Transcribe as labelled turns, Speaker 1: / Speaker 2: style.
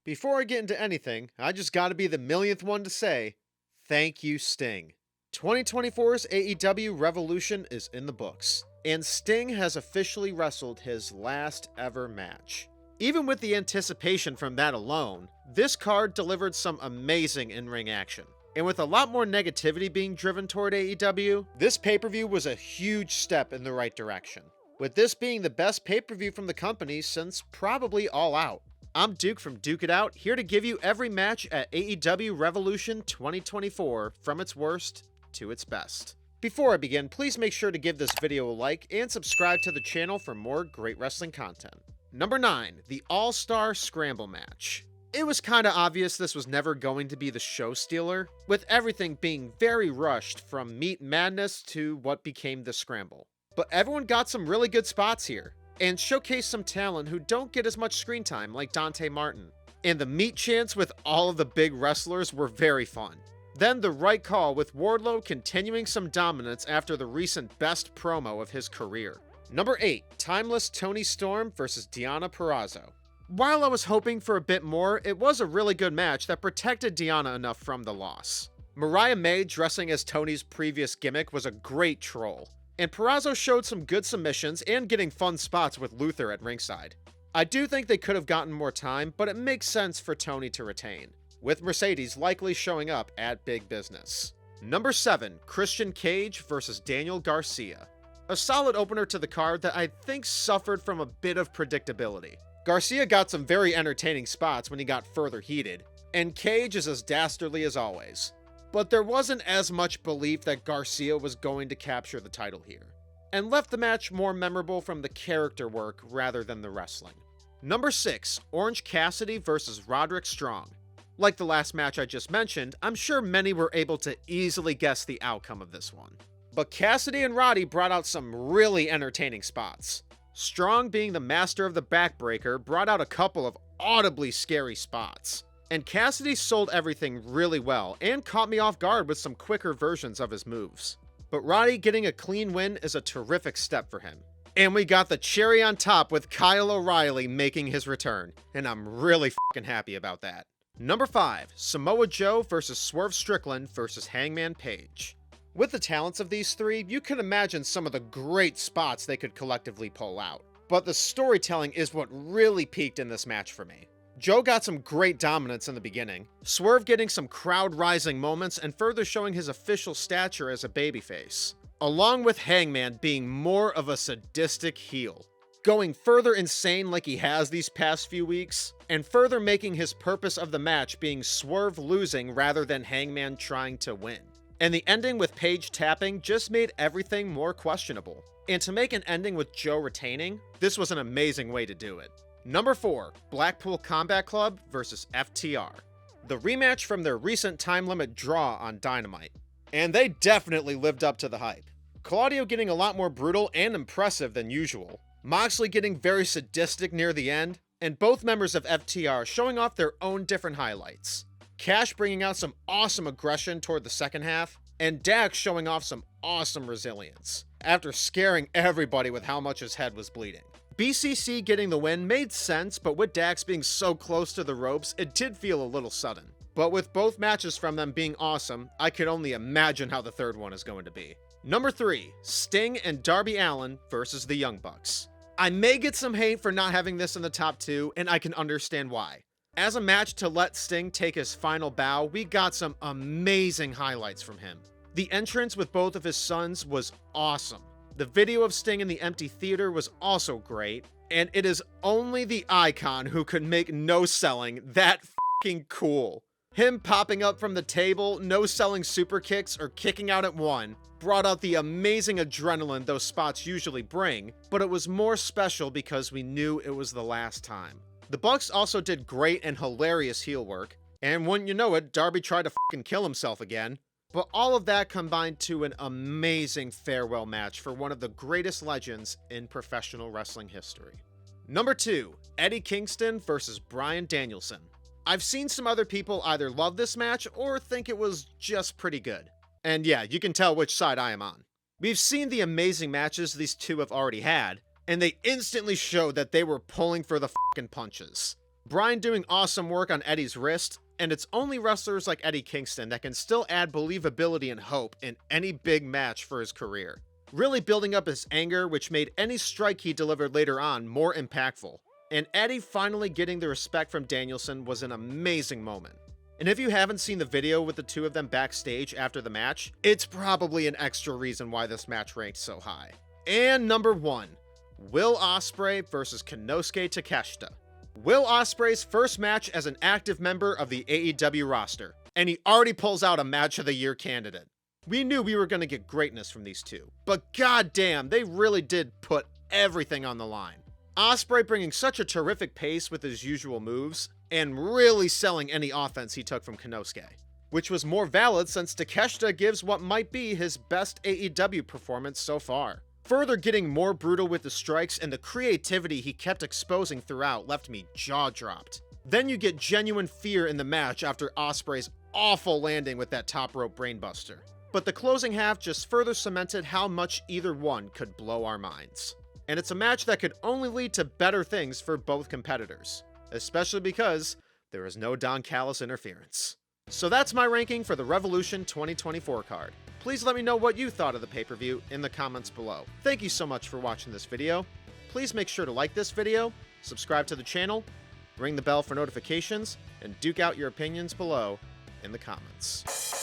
Speaker 1: Before I get into anything, I just gotta be the millionth one to say, thank you, Sting. 2024's AEW Revolution is in the books, and Sting has officially wrestled his last ever match. Even with the anticipation from that alone, this card delivered some amazing in-ring action. And with a lot more negativity being driven toward AEW, this pay-per-view was a huge step in the right direction. With this being the best pay-per-view from the company since probably All Out. I'm Duke from Duke It Out, here to give you every match at AEW Revolution 2024 from its worst to its best. Before I begin, please make sure to give this video a like and subscribe to the channel for more great wrestling content. Number 9, the All-Star Scramble match. It was kinda obvious this was never going to be the show stealer, with everything being very rushed from Meat Madness to what became the Scramble. But everyone got some really good spots here, and showcased some talent who don't get as much screen time like Dante Martin. And the meat chants with all of the big wrestlers were very fun. Then the right call with Wardlow continuing some dominance after the recent best promo of his career. Number 8, Timeless Toni Storm vs Deonna Purrazzo. While I was hoping for a bit more, it was a really good match that protected Deonna enough from the loss. Mariah May dressing as Toni's previous gimmick was a great troll, and Purrazzo showed some good submissions and getting fun spots with Luther at ringside. I do think they could have gotten more time, but it makes sense for Toni to retain, with Mercedes likely showing up at Big Business. Number 7, Christian Cage vs Daniel Garcia. A solid opener to the card that I think suffered from a bit of predictability. Garcia got some very entertaining spots when he got further heated, and Cage is as dastardly as always. But there wasn't as much belief that Garcia was going to capture the title here, and left the match more memorable from the character work rather than the wrestling. Number 6, Orange Cassidy vs Roderick Strong. Like the last match I just mentioned, I'm sure many were able to easily guess the outcome of this one. But Cassidy and Roddy brought out some really entertaining spots. Strong, being the master of the backbreaker, brought out a couple of audibly scary spots. And Cassidy sold everything really well and caught me off guard with some quicker versions of his moves. But Roddy getting a clean win is a terrific step for him. And we got the cherry on top with Kyle O'Reilly making his return, and I'm really fucking happy about that. Number 5, Samoa Joe vs Swerve Strickland vs Hangman Page. With the talents of these three, you can imagine some of the great spots they could collectively pull out. But the storytelling is what really peaked in this match for me. Joe got some great dominance in the beginning, Swerve getting some crowd-rising moments and further showing his official stature as a babyface, along with Hangman being more of a sadistic heel, going further insane like he has these past few weeks, and further making his purpose of the match being Swerve losing rather than Hangman trying to win. And the ending with Page tapping just made everything more questionable. And to make an ending with Joe retaining, this was an amazing way to do it. Number 4, Blackpool Combat Club vs FTR. The rematch from their recent time limit draw on Dynamite. And they definitely lived up to the hype. Claudio getting a lot more brutal and impressive than usual. Moxley getting very sadistic near the end. And both members of FTR showing off their own different highlights. Cash bringing out some awesome aggression toward the second half. And Dax showing off some awesome resilience, after scaring everybody with how much his head was bleeding. BCC getting the win made sense, but with Dax being so close to the ropes, it did feel a little sudden. But with both matches from them being awesome, I could only imagine how the third one is going to be. Number 3, Sting and Darby Allin versus the Young Bucks. I may get some hate for not having this in the top 2, and I can understand why. As a match to let Sting take his final bow, we got some amazing highlights from him. The entrance with both of his sons was awesome. The video of Sting in the empty theater was also great, and it is only the icon who could make no selling that fucking cool. Him popping up from the table, no selling super kicks or kicking out at one, brought out the amazing adrenaline those spots usually bring, but it was more special because we knew it was the last time. The Bucks also did great and hilarious heel work, and wouldn't you know it, Darby tried to fucking kill himself again. But all of that combined to an amazing farewell match for one of the greatest legends in professional wrestling history. Number 2, Eddie Kingston vs Bryan Danielson. I've seen some other people either love this match or think it was just pretty good. And yeah, you can tell which side I am on. We've seen the amazing matches these two have already had, and they instantly showed that they were pulling for the fucking punches. Bryan doing awesome work on Eddie's wrist, and it's only wrestlers like Eddie Kingston that can still add believability and hope in any big match for his career. Really building up his anger, which made any strike he delivered later on more impactful. And Eddie finally getting the respect from Danielson was an amazing moment. And if you haven't seen the video with the two of them backstage after the match, it's probably an extra reason why this match ranked so high. And number 1, Will Ospreay versus Konosuke Takeshita. Will Ospreay's first match as an active member of the AEW roster, and he already pulls out a Match of the Year candidate. We knew we were going to get greatness from these two, but goddamn, they really did put everything on the line. Ospreay bringing such a terrific pace with his usual moves, and really selling any offense he took from Konosuke, which was more valid since Takeshita gives what might be his best AEW performance so far. Further getting more brutal with the strikes, and the creativity he kept exposing throughout left me jaw-dropped. Then you get genuine fear in the match after Ospreay's awful landing with that top rope brainbuster. But the closing half just further cemented how much either one could blow our minds. And it's a match that could only lead to better things for both competitors, especially because there is no Don Callis interference. So that's my ranking for the Revolution 2024 card. Please let me know what you thought of the pay-per-view in the comments below. Thank you so much for watching this video. Please make sure to like this video, subscribe to the channel, ring the bell for notifications, and duke out your opinions below in the comments.